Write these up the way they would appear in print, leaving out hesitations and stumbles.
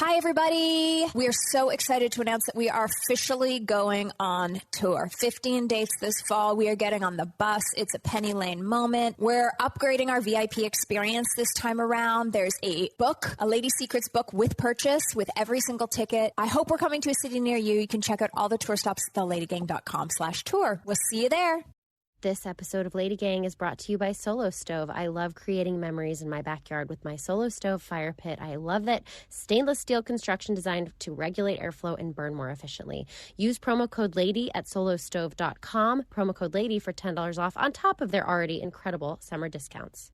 Hi, everybody. We are so excited to announce that we are officially going on tour. 15 dates this fall. We are getting on the bus. It's a Penny Lane moment. We're upgrading our VIP experience this time around. There's a book, a Lady Secrets book with purchase with every single ticket. I hope we're coming to a city near you. You can check out all the tour stops at theladygang.com/tour. We'll see you there. This episode of Lady Gang is brought to you by Solo Stove. I love creating memories in my backyard with my Solo Stove fire pit. I love that stainless steel construction designed to regulate airflow and burn more efficiently. Use promo code LADY at solostove.com. Promo code LADY for $10 off on top of their already incredible summer discounts.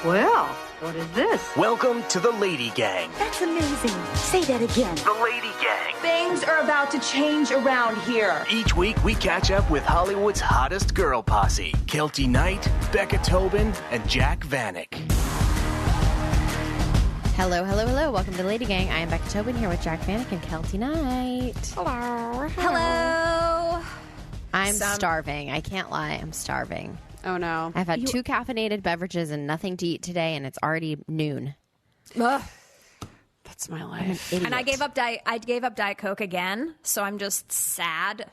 Well, what is this? Welcome to the Lady Gang. That's amazing. Say that again. The Lady Gang. Things are about to change around here. Each week we catch up with Hollywood's hottest girl posse, Kelty Knight, Becca Tobin, and Jack Vanek. Hello, hello, hello. Welcome to Lady Gang. I am Becca Tobin here with Jack Vanek and Kelty Knight. Hello. Hello. I'm starving. I can't lie. I'm starving. Oh, no. I've had 2 caffeinated beverages and nothing to eat today, and it's already noon. Ugh. That's my life. And I gave up Diet Coke again, so I'm just sad.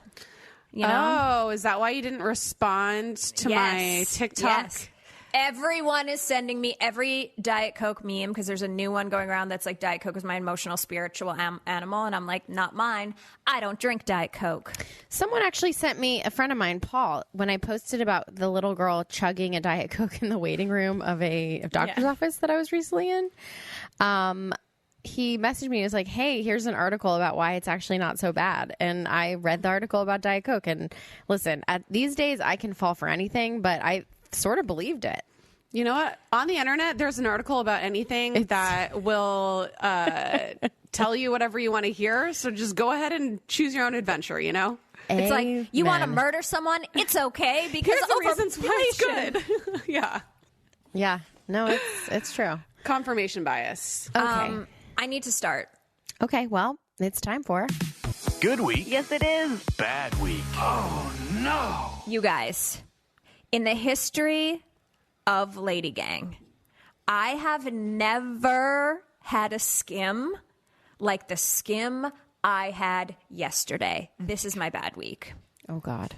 You know? Oh, is that why you didn't respond to my TikTok? Yes. Everyone is sending me every Diet Coke meme because there's a new one going around that's like Diet Coke is my emotional, spiritual animal. And I'm like, not mine. I don't drink Diet Coke. Someone actually sent me, a friend of mine, Paul, when I posted about the little girl chugging a Diet Coke in the waiting room of a doctor's office that I was recently in. He messaged me and was like, hey, here's an article about why it's actually not so bad. And I read the article about Diet Coke. And listen, these days I can fall for anything, but I sort of believed it. You know what? On the internet, there's an article about anything that will tell you whatever you want to hear. So just go ahead and choose your own adventure, you know? It's like, you want to murder someone? It's okay because here's the reasons why it's good. Yeah. Yeah. No, it's true. Confirmation bias. Okay. I need to start. Okay, well, it's time for Good week. Yes, it is. Bad week. Oh, no. You guys, in the history of Lady Gang, I have never had a skim like the skim I had yesterday. This is my bad week. Oh, God.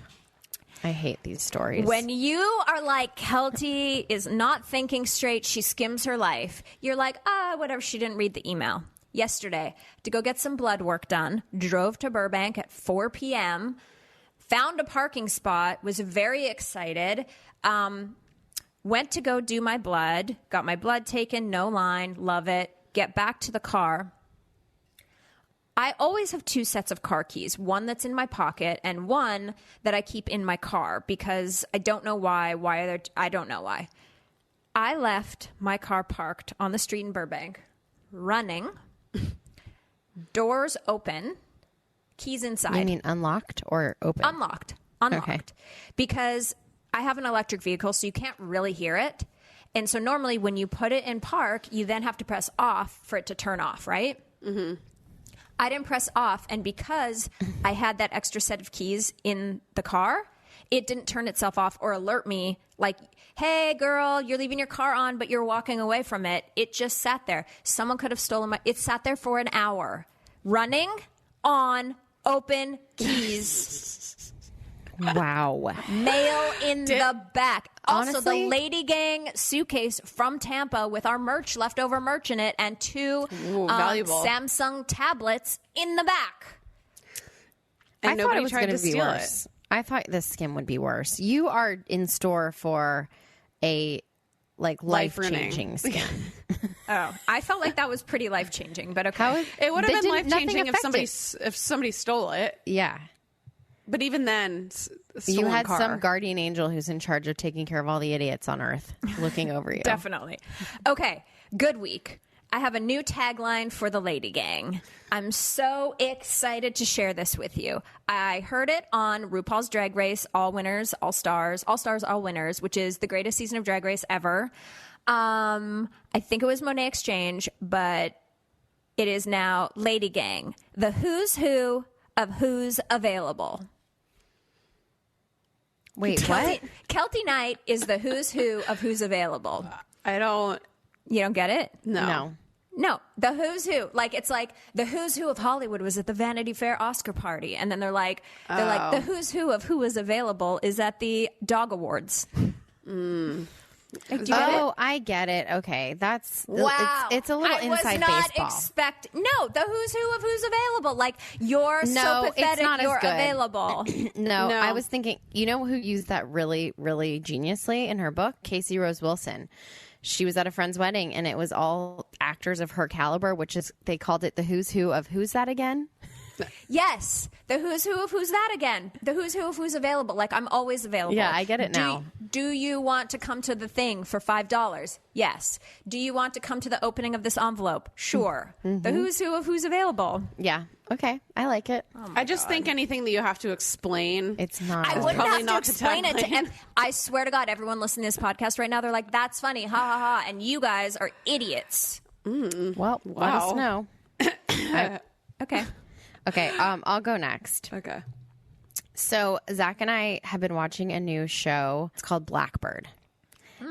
I hate these stories. When you are like, Kelty is not thinking straight, she skims her life, you're like, whatever, she didn't read the email. Yesterday, to go get some blood work done, drove to Burbank at 4 p.m., found a parking spot, was very excited, went to go do my blood, got my blood taken, no line, love it, get back to the car. I always have 2 sets of car keys, one that's in my pocket and one that I keep in my car because I don't know why. I don't know why. I left my car parked on the street in Burbank, running, doors open, keys inside. You mean unlocked or open? Unlocked. Okay. Because I have an electric vehicle, so you can't really hear it. And so normally when you put it in park, you then have to press off for it to turn off, right? Mm-hmm. I didn't press off, and because I had that extra set of keys in the car, it didn't turn itself off or alert me like, hey, girl, you're leaving your car on, but you're walking away from it. It just sat there. Someone could have stolen it sat there for an hour. Running on open keys. Wow. Mail in the back. Also, Honestly, the Lady Gang suitcase from Tampa with our leftover merch in it, and 2 valuable Samsung tablets in the back. And I thought nobody it was tried going to to be steal worse. it. I thought this skim would be worse. You are in store for a life-changing skim. Oh, I felt like that was pretty life-changing, but okay. It would have That been didn't- life-changing nothing if somebody stole it. Yeah. But even then, You had car. some guardian angel who's in charge of taking care of all the idiots on Earth looking over you. Definitely. Okay, good week. I have a new tagline for the Lady Gang. I'm so excited to share this with you. I heard it on RuPaul's Drag Race, All Winners, All Stars, All Winners, which is the greatest season of Drag Race ever. I think it was Monet Exchange, but it is now Lady Gang, the who's who of who's available. Wait, what? Kelty Knight is the who's who of who's available. I don't. You don't get it? No. No, the who's who. Like, it's like the who's who of Hollywood was at the Vanity Fair Oscar party. And then they're like, the who's who of who was available is at the Dog Awards. Like, do you get it? I get it. Okay, that's Wow. It's a little inside baseball. No, the who's who of who's available. Like, you're so it's pathetic, not as you're good. available. No, No. I was thinking, you know who used that really, really geniusly in her book? Casey Rose Wilson. She was at a friend's wedding, and it was all actors of her caliber, which is, they called it the who's who of who's that again? Yes, the who's who of who's that again. The who's who of who's available. Like, I'm always available. Yeah, I get it now. Do you want to come to the thing for $5? Yes. Do you want to come to the opening of this envelope? Sure. The who's who of who's available. Yeah. Okay. I like it. I just think anything that you have to explain. It's not. I wouldn't probably have not to the explain it to tagline. I swear to God, everyone listening to this podcast right now, they're like, that's funny. Ha ha ha. And you guys are idiots. Well, let us know. Okay. Okay. I'll go next. Okay. So Zach and I have been watching a new show. It's called Blackbird.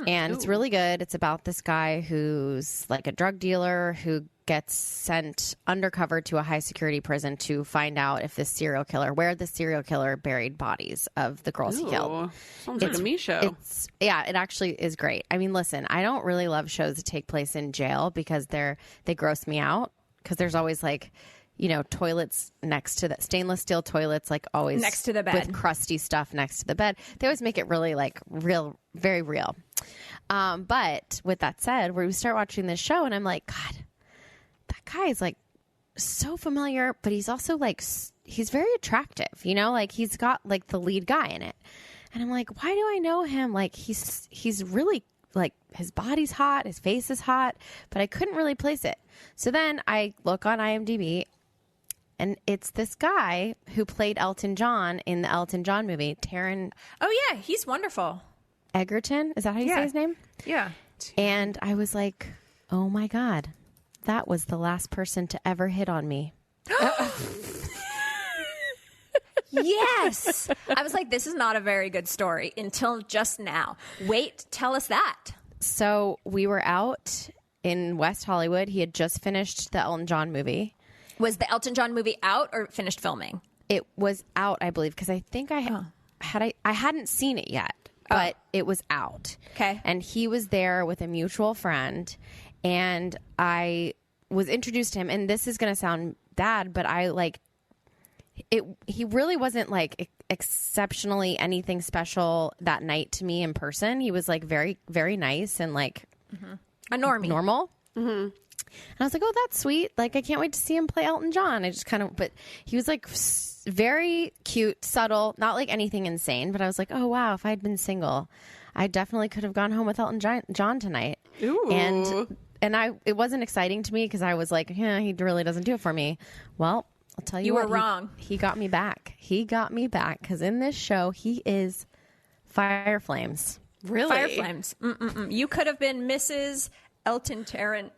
And it's really good. It's about this guy who's like a drug dealer who gets sent undercover to a high security prison to find out if where the serial killer buried bodies of the girls he killed. Sounds like a me show. It actually is great. I mean, listen, I don't really love shows that take place in jail because they gross me out, because there's always like, you know, toilets next to the stainless steel toilets, like always Next to the bed. with crusty stuff next to the bed. They always make it really like real, very real. But with that said, we start watching this show and I'm like, God, that guy is like so familiar, but he's also like, he's very attractive, you know, like he's got like the lead guy in it. And I'm like, why do I know him? Like he's really like, his body's hot, his face is hot, but I couldn't really place it. So then I look on IMDb, and it's this guy who played Elton John in the Elton John movie, Taron Oh, yeah. He's wonderful. Egerton. Is that how you say his name? Yeah. And I was like, oh my God, that was the last person to ever hit on me. Yes. I was like, this is not a very good story until just now. Wait, tell us that. So we were out in West Hollywood. He had just finished the Elton John movie. Was the Elton John movie out or finished filming? It was out, I believe, because I think I hadn't seen it yet, but it was out. Okay. And he was there with a mutual friend, and I was introduced to him. And this is going to sound bad, but I like it. He really wasn't like exceptionally anything special that night to me in person. He was like very, very nice and like A normie. normal. And I was like, oh, that's sweet. Like, I can't wait to see him play Elton John. I just kind of, but he was like very cute, subtle, not like anything insane. But I was like, oh, wow, if I had been single, I definitely could have gone home with Elton John tonight. Ooh. And it wasn't exciting to me because I was like, yeah, he really doesn't do it for me. Well, I'll tell you You what, were wrong. He got me back. He got me back because in this show, he is fire flames. Really? Fire flames. You could have been Mrs. Elton Tarrant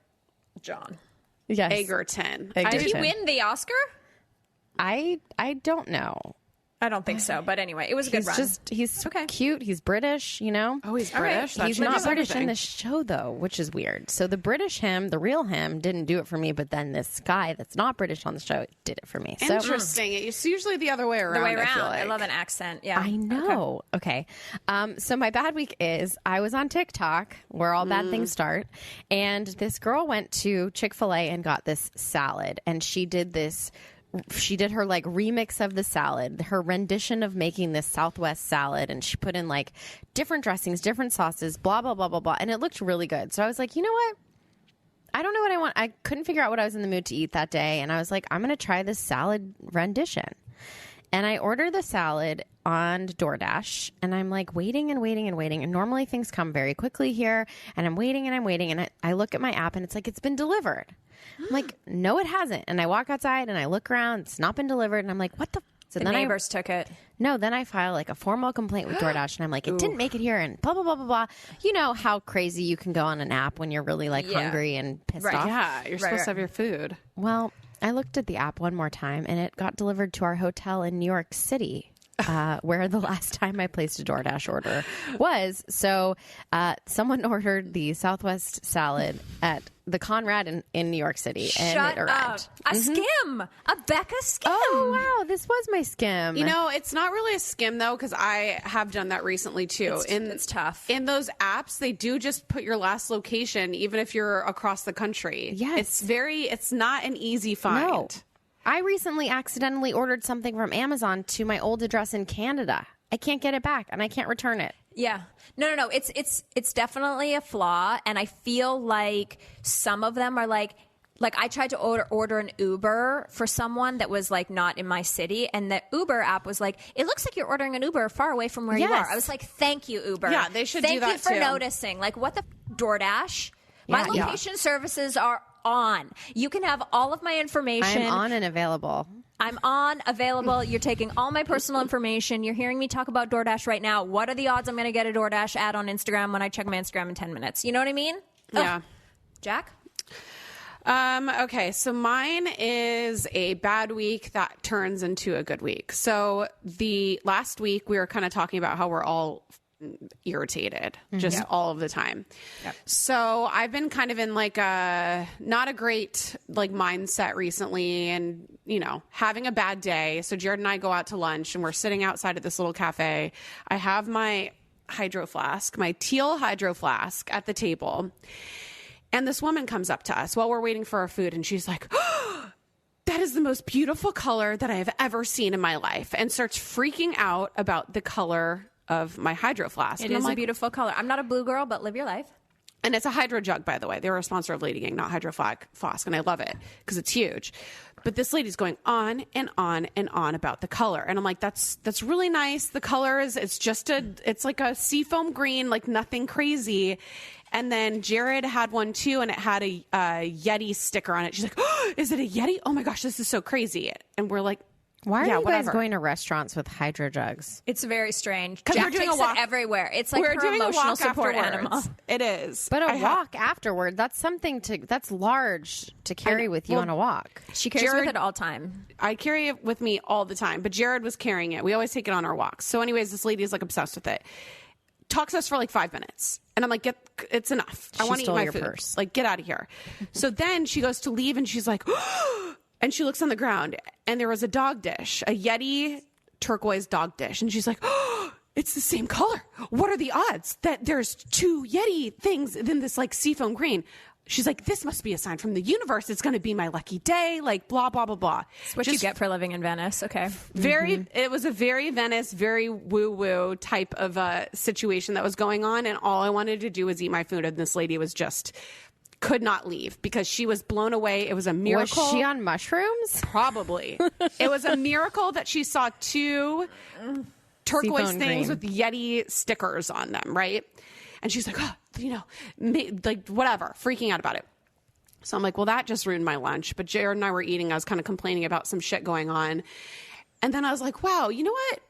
John. Yes. Egerton. Did he Egerton. win the Oscar? I don't know. I don't think so. But anyway, it was a good run. He's Okay. cute. He's British, you know? Oh, he's All right. British? That He's changes not British in everything. the show, though, which is weird. So the British him, the real him, didn't do it for me, but then this guy that's not British on the show did it for me. So Interesting. It's usually the other way around. the way I feel around. like. I love an accent. Yeah. I know. Okay. So my bad week is I was on TikTok, where all bad things start, and this girl went to Chick-fil-A and got this salad, and she did her like remix of the salad, her rendition of making this Southwest salad, and she put in like different dressings, different sauces, blah, blah, blah, blah, blah. And it looked really good. So I was like, you know what? I don't know what I want. I couldn't figure out what I was in the mood to eat that day. And I was like, I'm going to try this salad rendition. And I order the salad on DoorDash, and I'm like waiting and waiting and waiting. And normally things come very quickly here, and I'm waiting and I'm waiting. And I look at my app and it's like, it's been delivered. I'm like, no, it hasn't. And I walk outside and I look around, it's not been delivered. And I'm like, what the? So the then neighbors took it. then I file like a formal complaint with DoorDash, and I'm like, it didn't make it here, and blah, blah, blah, blah, blah. You know how crazy you can go on an app when you're really like hungry and pissed off. Yeah, you're supposed to have your food. Well, I looked at the app one more time, and it got delivered to our hotel in New York City. where the last time I placed a DoorDash order was. So someone ordered the Southwest salad at the Conrad in New York City. And Shut it arrived. up. A skim. A Becca skim. Oh, wow. This was my skim. You know, it's not really a skim, though, because I have done that recently, too. It's tough. In those apps, they do just put your last location, even if you're across the country. Yes. It's not an easy find. No. I recently accidentally ordered something from Amazon to my old address in Canada. I can't get it back, and I can't return it. Yeah. No. It's definitely a flaw, and I feel like some of them are like I tried to order an Uber for someone that was like not in my city, and the Uber app was like, it looks like you're ordering an Uber far away from where you are. I was like, thank you, Uber. Yeah, they should do that Thank you for too. noticing. Like, what the DoorDash? My Yeah. location services are on. You can have all of my information. I'm on and available. I'm on, available. You're taking all my personal information. You're hearing me talk about DoorDash right now. What are the odds I'm going to get a DoorDash ad on Instagram when I check my Instagram in 10 minutes? You know what I mean? Yeah. Ugh. Jack? Okay, so mine is a bad week that turns into a good week. So the last week we were kind of talking about how we're all irritated just all of the time. Yep. So I've been kind of in like a not a great like mindset recently, and you know, having a bad day. So Jared and I go out to lunch and we're sitting outside at this little cafe. I have my hydro flask, my teal hydro flask at the table. And this woman comes up to us while we're waiting for our food, and she's like, oh, that is the most beautiful color that I have ever seen in my life, and starts freaking out about the color of my hydro flask. It is a beautiful color. I'm not a blue girl, but live your life. And it's a hydro jug, by the way. They were a sponsor of LadyGang, not Hydro Flask, and I love it because it's huge. But this lady's going on and on and on about the color, and I'm like, that's really nice. The color is it's like a seafoam green, like nothing crazy. And then Jared had one too, and it had a Yeti sticker on it. She's like, oh, is it a Yeti? Oh my gosh, this is so crazy. And we're like, Why are you whatever. guys going to restaurants with hydro jugs? It's very strange. 'Cause Jack we're doing takes a walk. it everywhere. It's like We're her doing a emotional walk support afterwards. animal. It is. But a walk afterward, that's something that's large to carry with you on a walk. She carries Jared- with it all time. I carry it with me all the time, but Jared was carrying it. We always take it on our walks. So anyways, this lady is like obsessed with it. Talks to us for like 5 minutes. And I'm like, it's enough. I She want to eat stole my your food. purse. Like, get out of here. So then she goes to leave and she's like, and she looks on the ground and there was a dog dish, a Yeti turquoise dog dish. And she's like, it's the same color. What are the odds that there's 2 Yeti things in this like seafoam green? She's like, this must be a sign from the universe. It's going to be my lucky day. Like, blah, blah, blah, blah. It's what you get for living in Venice. Okay. It was a very Venice, very woo-woo type of situation that was going on. And all I wanted to do was eat my food. And this lady was just could not leave because she was blown away. It was a miracle. Was she on mushrooms? Probably. It was a miracle that she saw 2 turquoise Seafoam things green. with Yeti stickers on them, right? And she's like, oh, like whatever, freaking out about it. So I'm like, well, that just ruined my lunch. But Jared and I were eating. I was kind of complaining about some shit going on. And then I was like, wow, you know what?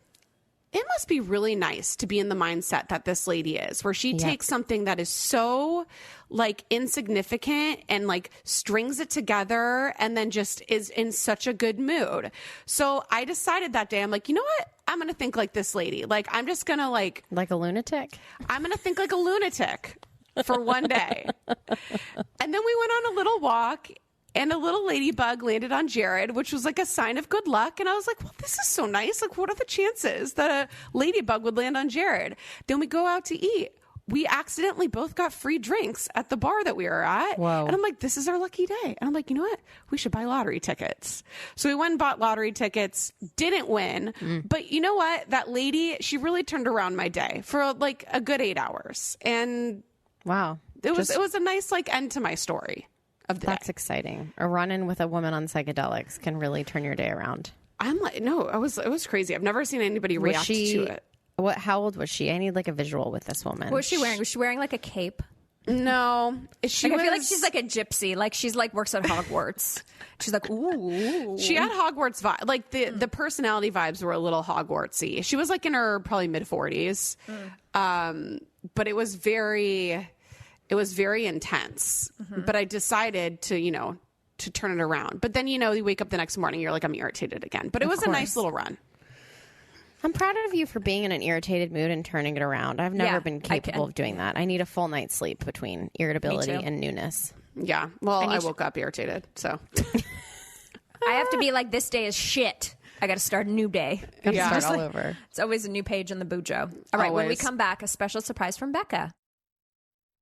It must be really nice to be in the mindset that this lady is, where she takes something that is so like insignificant and like strings it together and then just is in such a good mood. So I decided that day, I'm like, you know what? I'm going to think like this lady. Like, I'm just going to like Like a lunatic? I'm going to think like a lunatic for one day. And then we went on a little walk and a little ladybug landed on Jared, which was like a sign of good luck. And I was like, well, this is so nice. Like, what are the chances that a ladybug would land on Jared? Then we go out to eat. We accidentally both got free drinks at the bar that we were at. Whoa. And I'm like, this is our lucky day. And I'm like, you know what? We should buy lottery tickets. So we went and bought lottery tickets, didn't win. But you know what? That lady, she really turned around my day for like a good 8 hours. And Wow. it was a nice like end to my story of the That's day. exciting. A run-in with a woman on psychedelics can really turn your day around. I'm like, no, it was crazy. I've never seen anybody react to it. How old was she? I need like a visual with this woman. What was she wearing? Was she wearing like a cape? No, she Like, I feel like was- she's like a gypsy. Like she's like works at Hogwarts. She's like, ooh. She had Hogwarts vibe. Like the personality vibes were a little Hogwartsy. She was like in her probably mid 40s. But it was very intense. But I decided to, to turn it around. But then, you wake up the next morning, you're like, I'm irritated again. But it was a nice little run. I'm proud of you for being in an irritated mood and turning it around. I've never been capable of doing that. I need a full night's sleep between irritability and newness. Yeah. Well, I woke up irritated, so. I have to be like, this day is shit. I got to start a new day. Start all over. It's always a new page on the Bujo. All right, when we come back, a special surprise from Becca.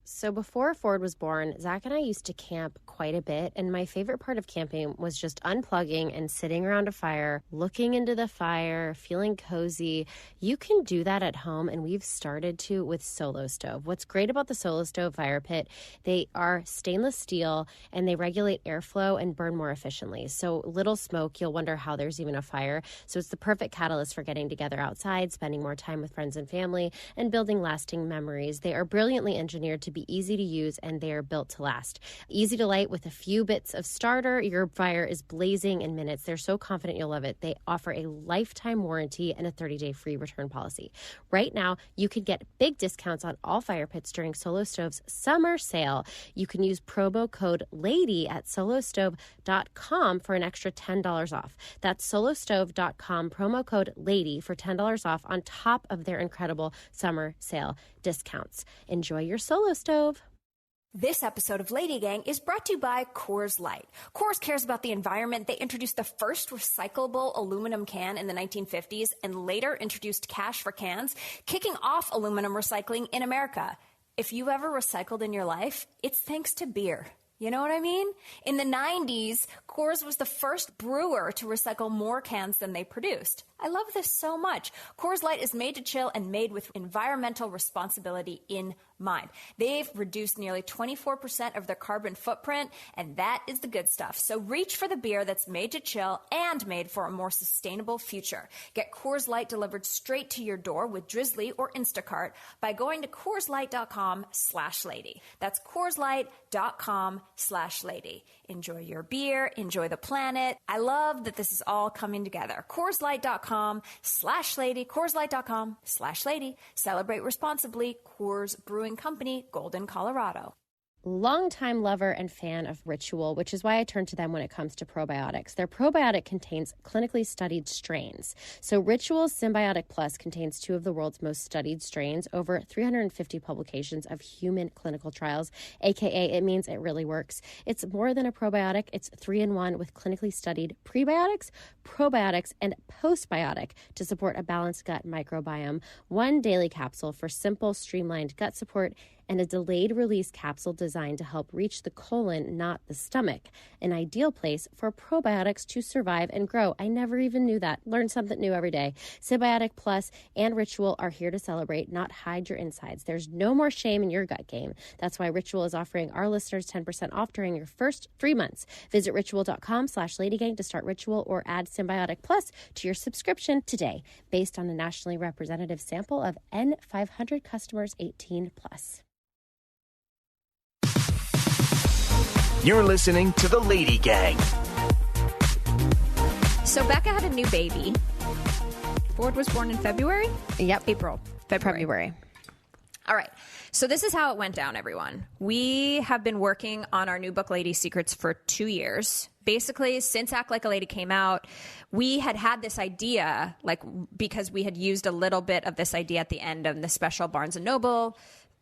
So before Ford was born, Zach and I used to camp quite a bit, and my favorite part of camping was just unplugging and sitting around a fire, looking into the fire, feeling cozy. You can do that at home, and we've started to with Solo Stove. What's great about the Solo Stove fire pit, they are stainless steel, and they regulate airflow and burn more efficiently. So little smoke, you'll wonder how there's even a fire. So it's the perfect catalyst for getting together outside, spending more time with friends and family, and building lasting memories. They are brilliantly engineered to be easy to use, and they are built to last. Easy to light with a few bits of starter. Your fire is blazing in minutes. They're so confident you'll love it. They offer a lifetime warranty and a 30-day free return policy. Right now, you can get big discounts on all fire pits during Solo Stove's summer sale. You can use promo code LADY at solostove.com for an extra $10 off. That's solostove.com, promo code LADY for $10 off on top of their incredible summer sale discounts. Enjoy your Solo Stove. This episode of LadyGang is brought to you by Coors Light. Coors cares about the environment. They introduced the first recyclable aluminum can in the 1950s and later introduced cash for cans, kicking off aluminum recycling in America. If you've ever recycled in your life, it's thanks to beer. You know what I mean? In the 90s, Coors was the first brewer to recycle more cans than they produced. I love this so much. Coors Light is made to chill and made with environmental responsibility in mind. They've reduced nearly 24% of their carbon footprint, and that is the good stuff. So reach for the beer that's made to chill and made for a more sustainable future. Get Coors Light delivered straight to your door with Drizzly or Instacart by going to CoorsLight.com/lady. That's CoorsLight.com/lady. Enjoy your beer, enjoy the planet. I love that this is all coming together. CoorsLight.com/lady, CoorsLight.com/lady. Celebrate responsibly. Coors Brewing Company, Golden, Colorado. Longtime lover and fan of Ritual, which is why I turn to them when it comes to probiotics. Their probiotic contains clinically studied strains. So Ritual Symbiotic Plus contains 2 of the world's most studied strains, over 350 publications of human clinical trials, aka it means it really works. It's more than a probiotic. It's 3-in-1 with clinically studied prebiotics, probiotics, and postbiotic to support a balanced gut microbiome. 1 daily capsule for simple, streamlined gut support, and a delayed release capsule designed to help reach the colon, not the stomach. An ideal place for probiotics to survive and grow. I never even knew that. Learn something new every day. Symbiotic Plus and Ritual are here to celebrate, not hide your insides. There's no more shame in your gut game. That's why Ritual is offering our listeners 10% off during your first 3 months. Visit ritual.com/LadyGang to start Ritual or add Symbiotic Plus to your subscription today, based on a nationally representative sample of N500 customers 18+. You're listening to the Lady Gang. So Becca had a new baby. Ford was born in February? Yep. February. All right. So this is how it went down, everyone. We have been working on our new book, Lady Secrets, for 2 years. Basically, since Act Like a Lady came out, we had this idea, because we had used a little bit of this idea at the end of the special Barnes & Noble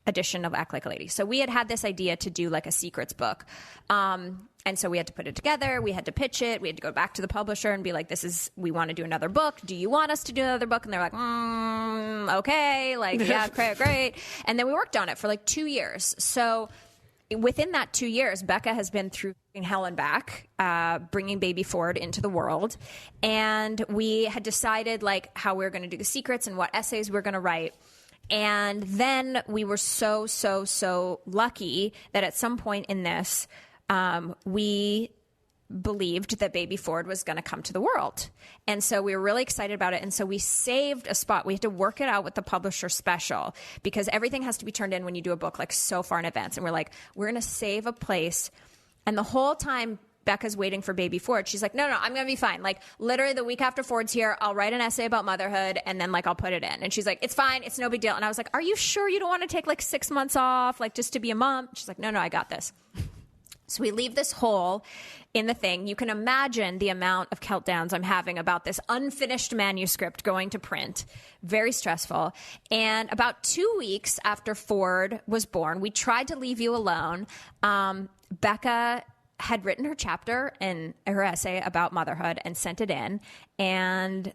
edition of Act Like a Lady. So we had this idea to do like a secrets book. And so we had to put it together. We had to pitch it. We had to go back to the publisher and be like, we want to do another book. Do you want us to do another book? And they're like, okay. Yeah, great. And then we worked on it for 2 years. So within that 2 years, Becca has been through hell and back, bringing baby Ford into the world. And we had decided how we were going to do the secrets and what essays we were going to write. And then we were so lucky that at some point in this, we believed that baby Ford was going to come to the world. And so we were really excited about it. And so we saved a spot. We had to work it out with the publisher special because everything has to be turned in when you do a book so far in advance. And we're we're going to save a place. And the whole time Becca's waiting for baby Ford, she's like, no, I'm going to be fine. Literally the week after Ford's here, I'll write an essay about motherhood and then I'll put it in. And she's like, it's fine. It's no big deal. And I was like, are you sure you don't want to take 6 months off, just to be a mom? She's like, no, I got this. So we leave this hole in the thing. You can imagine the amount of meltdowns I'm having about this unfinished manuscript going to print. Very stressful. And about 2 weeks after Ford was born, we tried to leave you alone. Becca had written her chapter and her essay about motherhood and sent it in. And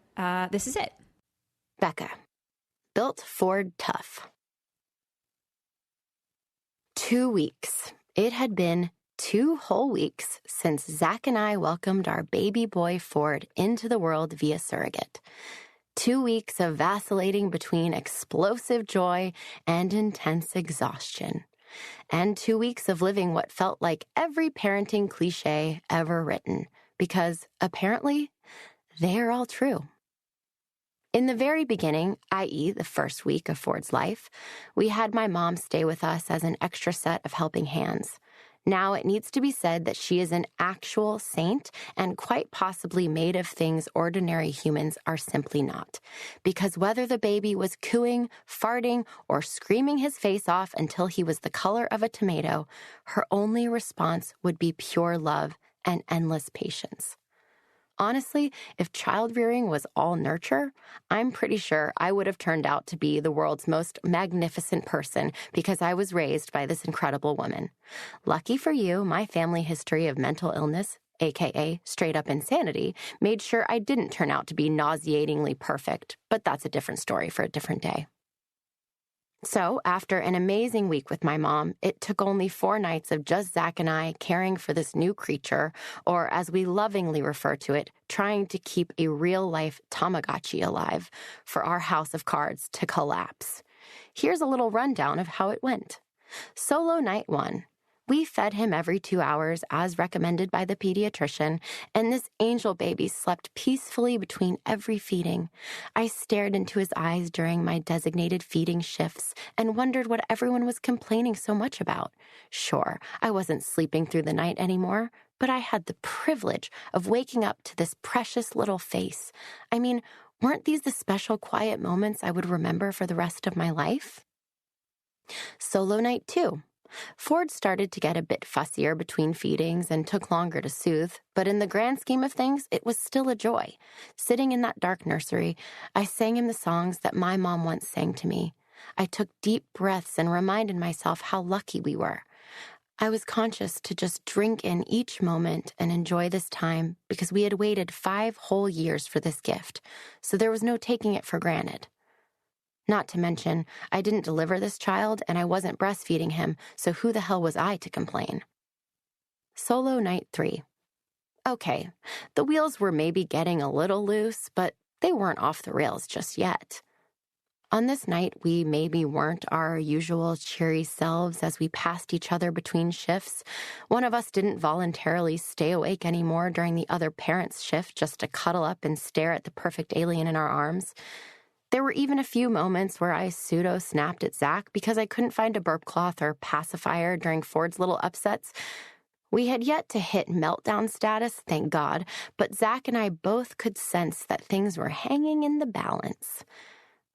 this is it. Becca. Built Ford tough. 2 weeks. It had been 2 whole weeks since Zach and I welcomed our baby boy Ford into the world via surrogate. 2 weeks of vacillating between explosive joy and intense exhaustion. And 2 weeks of living what felt like every parenting cliche ever written, because apparently they're all true. In the very beginning, i.e. the first week of Ford's life, we had my mom stay with us as an extra set of helping hands. Now it needs to be said that she is an actual saint and quite possibly made of things ordinary humans are simply not. Because whether the baby was cooing, farting, or screaming his face off until he was the color of a tomato, her only response would be pure love and endless patience. Honestly, if child-rearing was all nurture, I'm pretty sure I would have turned out to be the world's most magnificent person because I was raised by this incredible woman. Lucky for you, my family history of mental illness, aka straight-up insanity, made sure I didn't turn out to be nauseatingly perfect, but that's a different story for a different day. So, after an amazing week with my mom, it took only 4 nights of just Zach and I caring for this new creature, or as we lovingly refer to it, trying to keep a real-life Tamagotchi alive, for our house of cards to collapse. Here's a little rundown of how it went. Solo night 1. We fed him every 2 hours as recommended by the pediatrician, and this angel baby slept peacefully between every feeding. I stared into his eyes during my designated feeding shifts and wondered what everyone was complaining so much about. Sure, I wasn't sleeping through the night anymore, but I had the privilege of waking up to this precious little face. I mean, weren't these the special quiet moments I would remember for the rest of my life? Solo night 2. Ford started to get a bit fussier between feedings and took longer to soothe, but in the grand scheme of things, it was still a joy. Sitting in that dark nursery, I sang him the songs that my mom once sang to me. I took deep breaths and reminded myself how lucky we were. I was conscious to just drink in each moment and enjoy this time because we had waited 5 whole years for this gift, so there was no taking it for granted. Not to mention, I didn't deliver this child and I wasn't breastfeeding him, so who the hell was I to complain? Solo night 3. Okay, the wheels were maybe getting a little loose, but they weren't off the rails just yet. On this night, we maybe weren't our usual cheery selves as we passed each other between shifts. One of us didn't voluntarily stay awake anymore during the other parent's shift just to cuddle up and stare at the perfect alien in our arms. There were even a few moments where I pseudo-snapped at Zach because I couldn't find a burp cloth or pacifier during Ford's little upsets. We had yet to hit meltdown status, thank God, but Zach and I both could sense that things were hanging in the balance.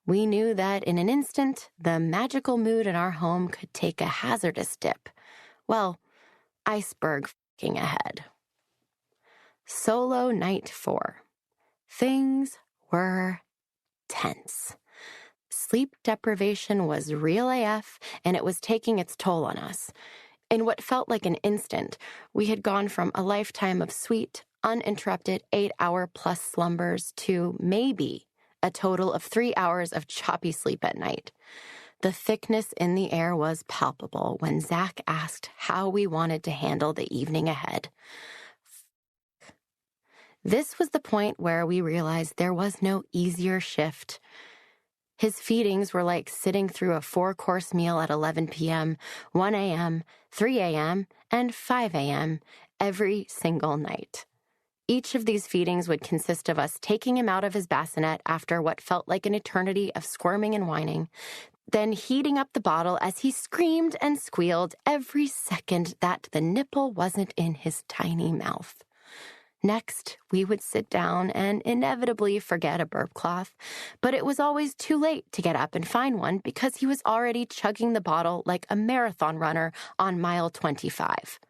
We knew that in an instant, the magical mood in our home could take a hazardous dip. Well, iceberg f***ing ahead. Solo night 4. Things were tense. Sleep deprivation was real AF, and it was taking its toll on us. In what felt like an instant, we had gone from a lifetime of sweet, uninterrupted 8-hour-plus slumbers to maybe a total of 3 hours of choppy sleep at night. The thickness in the air was palpable when Zach asked how we wanted to handle the evening ahead. This was the point where we realized there was no easier shift. His feedings were like sitting through a 4-course meal at 11 p.m., 1 a.m., 3 a.m., and 5 a.m. every single night. Each of these feedings would consist of us taking him out of his bassinet after what felt like an eternity of squirming and whining, then heating up the bottle as he screamed and squealed every second that the nipple wasn't in his tiny mouth. Next, we would sit down and inevitably forget a burp cloth, but it was always too late to get up and find one because he was already chugging the bottle like a marathon runner on mile 25.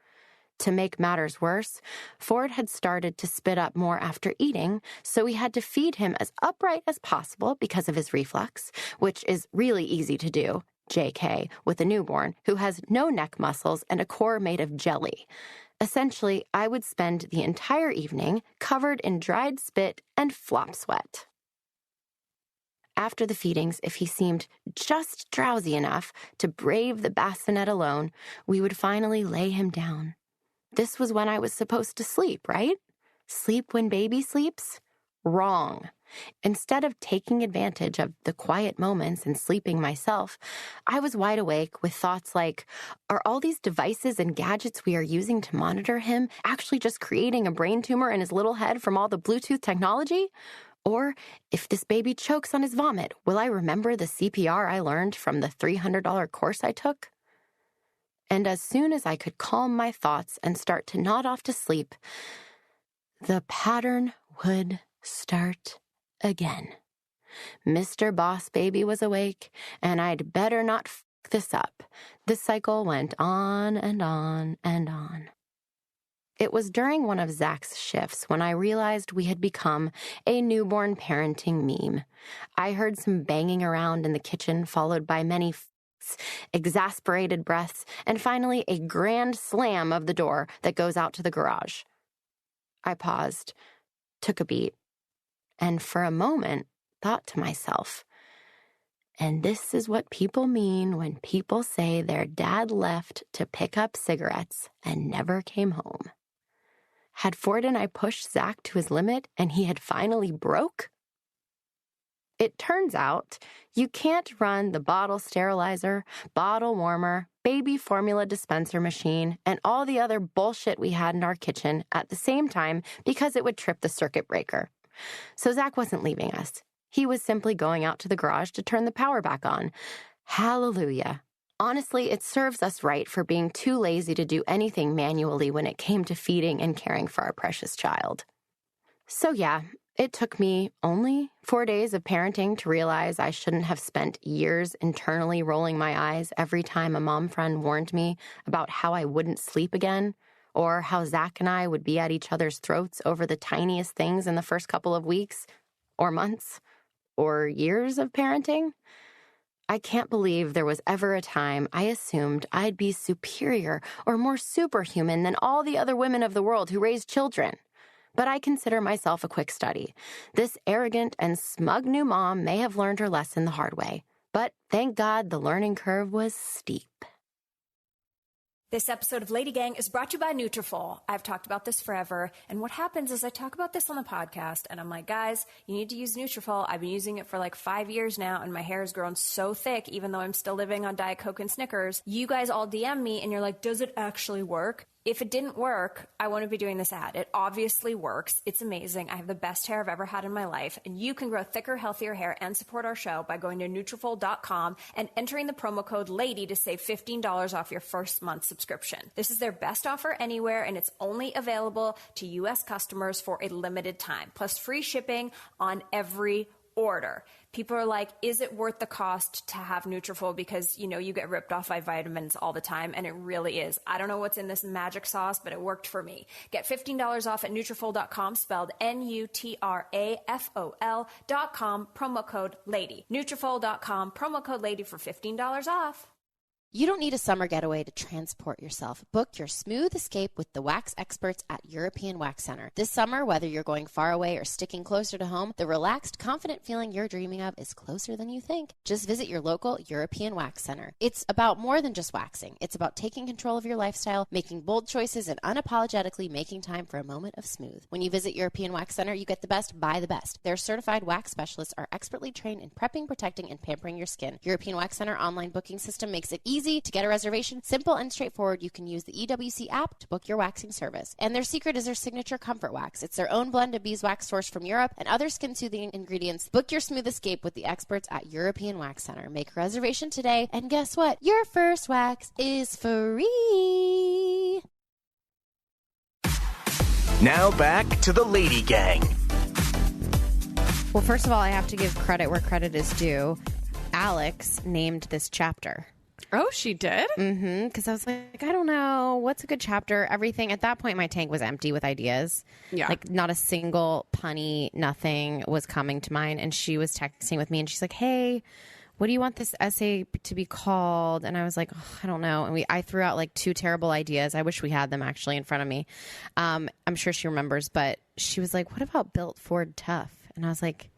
To make matters worse, Ford had started to spit up more after eating, so we had to feed him as upright as possible because of his reflux, which is really easy to do, JK, with a newborn who has no neck muscles and a core made of jelly. Essentially, I would spend the entire evening covered in dried spit and flop sweat. After the feedings, if he seemed just drowsy enough to brave the bassinet alone, we would finally lay him down. This was when I was supposed to sleep, right? Sleep when baby sleeps? Wrong. Instead of taking advantage of the quiet moments and sleeping myself, I was wide awake with thoughts like, are all these devices and gadgets we are using to monitor him actually just creating a brain tumor in his little head from all the Bluetooth technology? Or, if this baby chokes on his vomit, will I remember the CPR I learned from the $300 course I took? And as soon as I could calm my thoughts and start to nod off to sleep, the pattern would start again. Mr. Boss Baby was awake, and I'd better not f*** this up. The cycle went on and on and on. It was during one of Zach's shifts when I realized we had become a newborn parenting meme. I heard some banging around in the kitchen, followed by many f***s, exasperated breaths, and finally a grand slam of the door that goes out to the garage. I paused, took a beat, and for a moment thought to myself, and this is what people mean when people say their dad left to pick up cigarettes and never came home. Had Ford and I pushed Zach to his limit and he had finally broke? It turns out you can't run the bottle sterilizer, bottle warmer, baby formula dispenser machine, and all the other bullshit we had in our kitchen at the same time because it would trip the circuit breaker. So Zach wasn't leaving us. He was simply going out to the garage to turn the power back on. Hallelujah. Honestly, it serves us right for being too lazy to do anything manually when it came to feeding and caring for our precious child. So yeah, it took me only 4 days of parenting to realize I shouldn't have spent years internally rolling my eyes every time a mom friend warned me about how I wouldn't sleep again, or how Zach and I would be at each other's throats over the tiniest things in the first couple of weeks, or months, or years of parenting. I can't believe there was ever a time I assumed I'd be superior or more superhuman than all the other women of the world who raise children. But I consider myself a quick study. This arrogant and smug new mom may have learned her lesson the hard way, but thank God the learning curve was steep. This episode of LadyGang is brought to you by Nutrafol. I've talked about this forever, and what happens is I talk about this on the podcast, and I'm like, guys, you need to use Nutrafol. I've been using it for like 5 years now, and my hair has grown so thick, even though I'm still living on Diet Coke and Snickers. You guys all DM me, and you're like, does it actually work? If it didn't work, I wouldn't be doing this ad. It obviously works. It's amazing. I have the best hair I've ever had in my life, and you can grow thicker, healthier hair and support our show by going to Nutrafol.com and entering the promo code LADY to save $15 off your first month subscription. This is their best offer anywhere, and it's only available to U.S. customers for a limited time, plus free shipping on every order. People are like, is it worth the cost to have Nutrafol? Because, you know, you get ripped off by vitamins all the time, and it really is. I don't know what's in this magic sauce, but it worked for me. Get $15 off at Nutrafol.com, spelled Nutrafol.com, promo code LADY. Nutrafol.com, promo code LADY for $15 off. You don't need a summer getaway to transport yourself. Book your smooth escape with the wax experts at European Wax Center. This summer, whether you're going far away or sticking closer to home, the relaxed, confident feeling you're dreaming of is closer than you think. Just visit your local European Wax Center. It's about more than just waxing. It's about taking control of your lifestyle, making bold choices, and unapologetically making time for a moment of smooth. When you visit European Wax Center, you get the best by the best. Their certified wax specialists are expertly trained in prepping, protecting, and pampering your skin. European Wax Center online booking system makes it easy to get a reservation. Simple and straightforward. You can use the EWC app to book your waxing service. And their secret is their signature comfort wax. It's their own blend of beeswax sourced from Europe and other skin-soothing ingredients. Book your smooth escape with the experts at European Wax Center. Make a reservation today, and guess what? Your first wax is free. Now back to the Lady Gang. Well, first of all, I have to give credit where credit is due. Alex named this chapter. Oh, she did? Mm-hmm. Because I was like, I don't know. What's a good chapter? Everything. At that point, my tank was empty with ideas. Yeah. Like, not a single punny, nothing was coming to mind. And she was texting with me, and she's like, hey, what do you want this essay to be called? And I was like, oh, I don't know. And I threw out like 2 terrible ideas. I wish we had them actually in front of me. I'm sure she remembers, but she was like, what about Built Ford Tough? And I was like,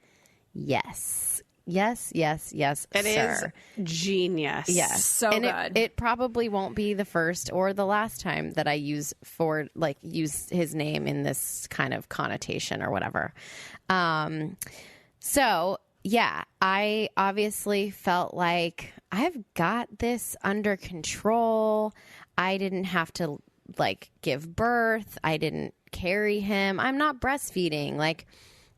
yes. Yes, yes, yes, It sir. is genius. Yes. So and good. It probably won't be the first or the last time that I use his name in this kind of connotation or whatever. So yeah, I obviously felt like I've got this under control. I didn't have to like give birth. I didn't carry him. I'm not breastfeeding. Like,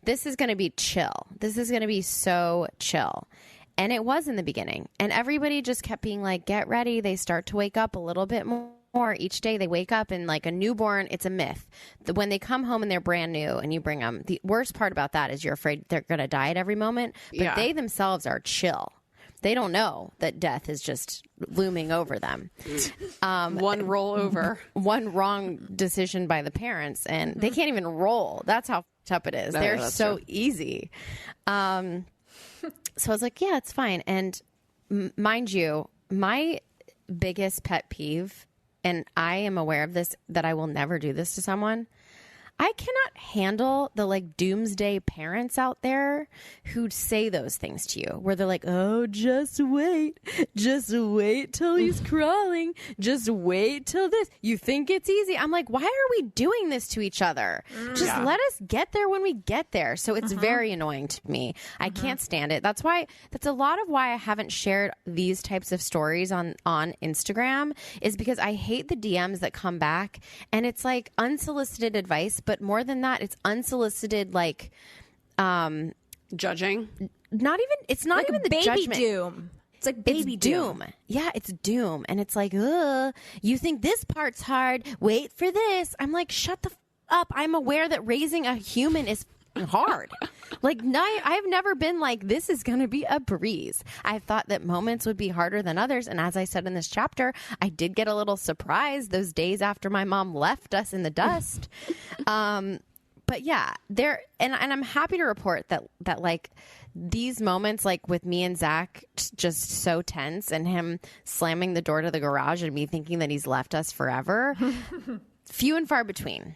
this is going to be chill. This is going to be so chill. And it was in the beginning. And everybody just kept being like, get ready. They start to wake up a little bit more each day. They wake up and like a newborn, it's a myth. When they come home and they're brand new and you bring them, the worst part about that is you're afraid they're going to die at every moment. But they themselves are chill. They don't know that death is just looming over them. One roll over. One wrong decision by the parents, and they can't even roll. That's how up it is. No, They're so true. easy. So I was like, yeah, it's fine. And mind you, my biggest pet peeve, and I am aware of this, that I will never do this to someone. I cannot handle the like doomsday parents out there who say those things to you, where they're like, oh, just wait till he's crawling. Just wait till this. You think it's easy. I'm like, why are we doing this to each other? Just let us get there when we get there. So it's very annoying to me. I can't stand it. That's a lot of why I haven't shared these types of stories on Instagram, is because I hate the DMs that come back and it's like unsolicited advice. But more than that, it's unsolicited, like, Judging. It's not Like even the baby judgment. doom. It's like baby doom. Yeah, it's doom. And it's like, ugh, you think this part's hard. Wait for this. I'm like, shut the up. I'm aware that raising a human is hard. Like, I've never been like, this is going to be a breeze. I thought that moments would be harder than others. And as I said in this chapter, I did get a little surprised those days after my mom left us in the dust. But yeah, and I'm happy to report that like these moments, like with me and Zach, just so tense, and him slamming the door to the garage and me thinking that he's left us forever, few and far between.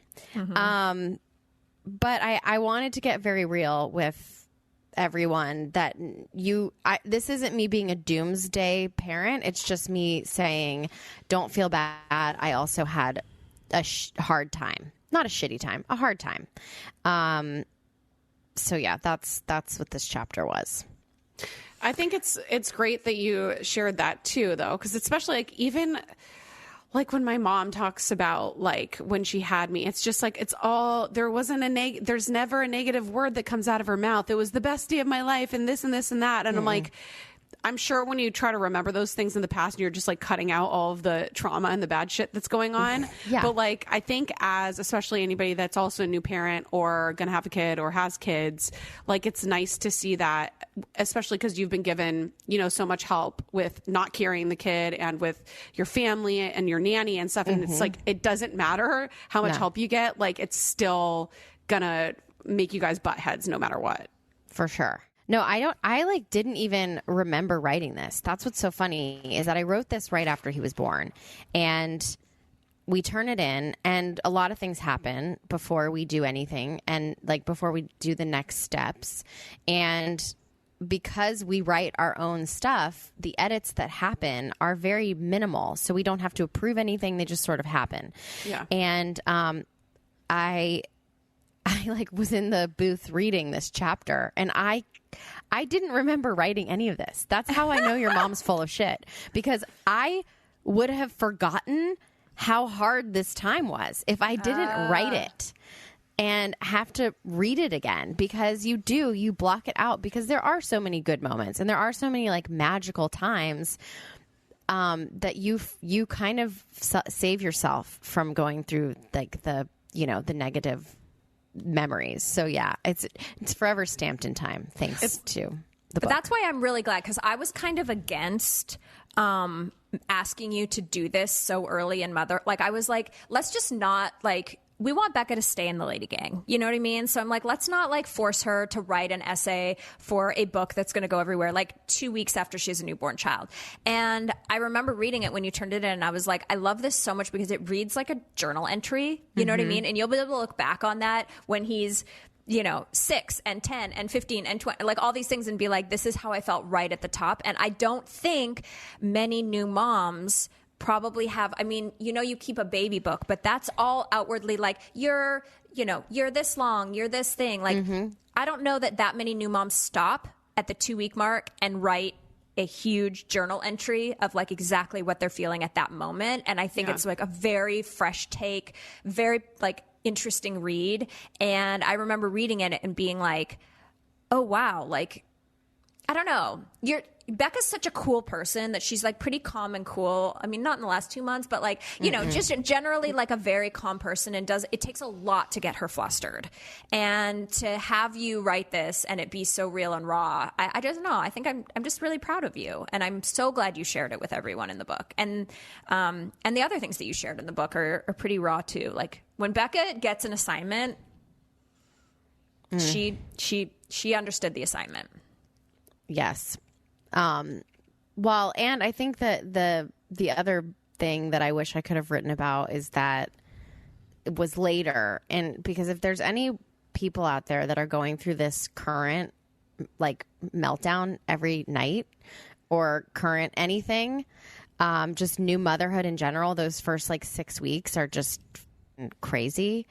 But I wanted to get very real with everyone that this isn't me being a doomsday parent. It's just me saying, don't feel bad. I also had a hard time, not a shitty time, a hard time. So yeah, that's what this chapter was. I think it's great that you shared that too, though, because especially like even like when my mom talks about like when she had me, it's just like there's never a negative word that comes out of her mouth. It was the best day of my life and this and this and that. And I'm like, I'm sure when you try to remember those things in the past, you're just like cutting out all of the trauma and the bad shit that's going on. Yeah. But like, I think especially anybody that's also a new parent or going to have a kid or has kids, like it's nice to see that, especially because you've been given, so much help with not carrying the kid and with your family and your nanny and stuff. And it's like, it doesn't matter how much help you get. Like it's still gonna make you guys butt heads no matter what. For sure. No, I didn't even remember writing this. That's what's so funny, is that I wrote this right after he was born, and we turn it in, and a lot of things happen before we do anything, and like before we do the next steps. And because we write our own stuff, the edits that happen are very minimal. So we don't have to approve anything. They just sort of happen. Yeah. And, I like was in the booth reading this chapter, and I didn't remember writing any of this. That's how I know your mom's full of shit, because I would have forgotten how hard this time was if I didn't write it and have to read it again, because you block it out, because there are so many good moments and there are so many like magical times that you kind of save yourself from going through like the negative memories. So yeah, it's forever stamped in time, thanks to the book. But that's why I'm really glad, because I was kind of against asking you to do this so early in mother. Like, I was like, let's just not like. We want Becca to stay in the Lady Gang. You know what I mean? So I'm like, let's not like force her to write an essay for a book that's going to go everywhere like 2 weeks after she has a newborn child. And I remember reading it when you turned it in, and I was like, I love this so much because it reads like a journal entry. You know what I mean? And you'll be able to look back on that when he's, 6 and 10 and 15 and 20, like all these things, and be like, this is how I felt right at the top. And I don't think many new moms probably have. I mean, you keep a baby book, but that's all outwardly like you're this long, you're this thing. Like, I don't know that many new moms stop at the 2-week mark and write a huge journal entry of like exactly what they're feeling at that moment. And I think it's like a very fresh take, very like interesting read. And I remember reading it and being like, oh wow, like, I don't know. Becca's such a cool person that she's like pretty calm and cool. I mean, not in the last 2 months, but like, just generally like a very calm person, and it takes a lot to get her flustered. And to have you write this and it be so real and raw, I just know. I think I'm just really proud of you. And I'm so glad you shared it with everyone in the book. And the other things that you shared in the book are pretty raw too. Like when Becca gets an assignment, she understood the assignment. Yes. Well, and I think that the other thing that I wish I could have written about is that it was later. And because if there's any people out there that are going through this current like meltdown every night or current anything, just new motherhood in general, those first like 6 weeks are just crazy.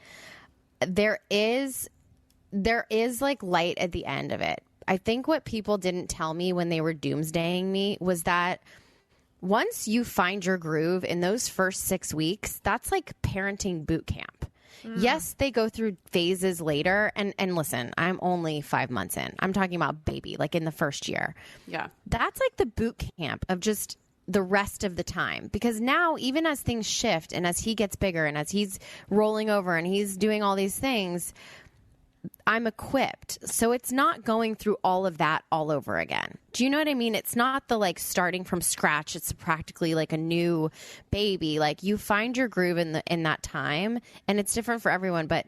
There is like light at the end of it. I think what people didn't tell me when they were doomsdaying me was that once you find your groove in those first 6 weeks, that's like parenting boot camp. Yes, they go through phases later. And listen, I'm only 5 months in. I'm talking about baby, like in the first year. Yeah. That's like the boot camp of just the rest of the time. Because now, even as things shift and as he gets bigger and as he's rolling over and he's doing all these things, I'm equipped. So it's not going through all of that all over again. Do you know what I mean? It's not the like starting from scratch. It's practically like a new baby. Like you find your groove in that time, and it's different for everyone. But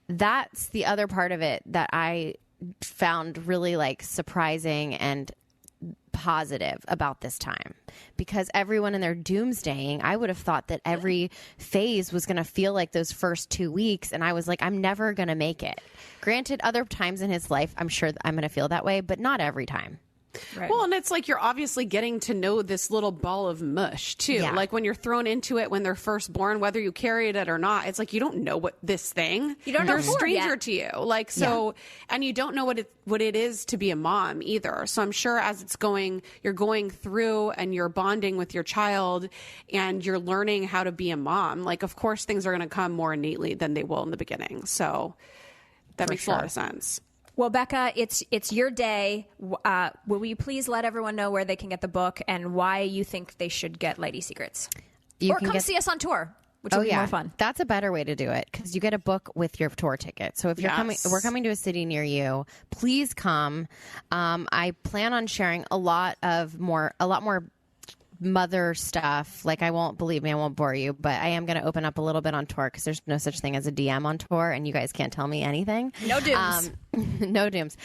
that's the other part of it that I found really like surprising and positive about this time, because everyone in their doomsdaying, I would have thought that every phase was going to feel like those first 2 weeks. And I was like, I'm never going to make it. Granted, other times in his life, I'm sure I'm going to feel that way, but not every time. Right. Well, and it's like you're obviously getting to know this little ball of mush too. Yeah. Like when you're thrown into it when they're first born, whether you carried it or not, it's like you don't know what this thing. You don't know. They're a stranger to you. Like so, and you don't know what it is to be a mom either. So I'm sure as you're going through and you're bonding with your child and you're learning how to be a mom. Like of course things are going to come more innately than they will in the beginning. So that makes a lot of sense. Well, Becca, it's your day. Will you please let everyone know where they can get the book and why you think they should get Lady Secrets? Or come see us on tour, which will be more fun. That's a better way to do it, because you get a book with your tour ticket. So if you're we're coming to a city near you, please come. I plan on sharing a lot more mother stuff. Like I won't bore you, but I am going to open up a little bit on tour, because there's no such thing as a DM on tour and you guys can't tell me anything. No dooms. No dooms.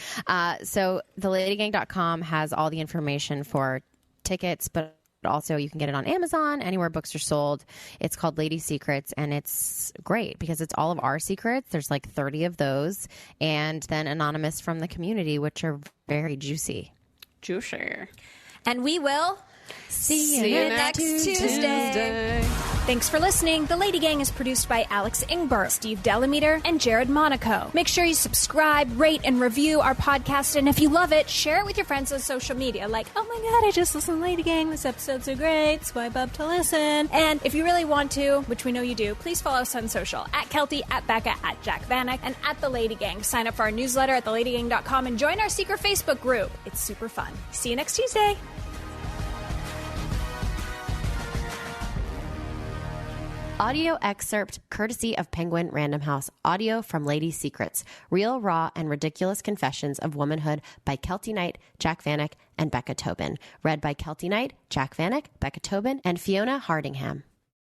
So theladygang.com has all the information for tickets, but also you can get it on Amazon, anywhere books are sold. It's called Lady Secrets, and it's great because it's all of our secrets. There's like 30 of those, and then anonymous from the community, which are very juicy. Juicy. And we will see you next Tuesday. Thanks for listening. The Lady Gang is produced by Alex Ingber, Steve Delameter, and Jared Monaco. Make sure you subscribe, rate, and review our podcast. And if you love it, share it with your friends on social media. Like, oh my God, I just listened to Lady Gang. This episode's so great. Swipe up to listen. And if you really want to, which we know you do, please follow us on social. At Kelty, at Becca, at Jack Vanek, and at The Lady Gang. Sign up for our newsletter at theladygang.com and join our secret Facebook group. It's super fun. See you next Tuesday. Audio excerpt courtesy of Penguin Random House. Audio from Lady Secrets. Real, raw, and ridiculous confessions of womanhood by Kelty Knight, Jack Vanek, and Becca Tobin. Read by Kelty Knight, Jack Vanek, Becca Tobin, and Fiona Hardingham.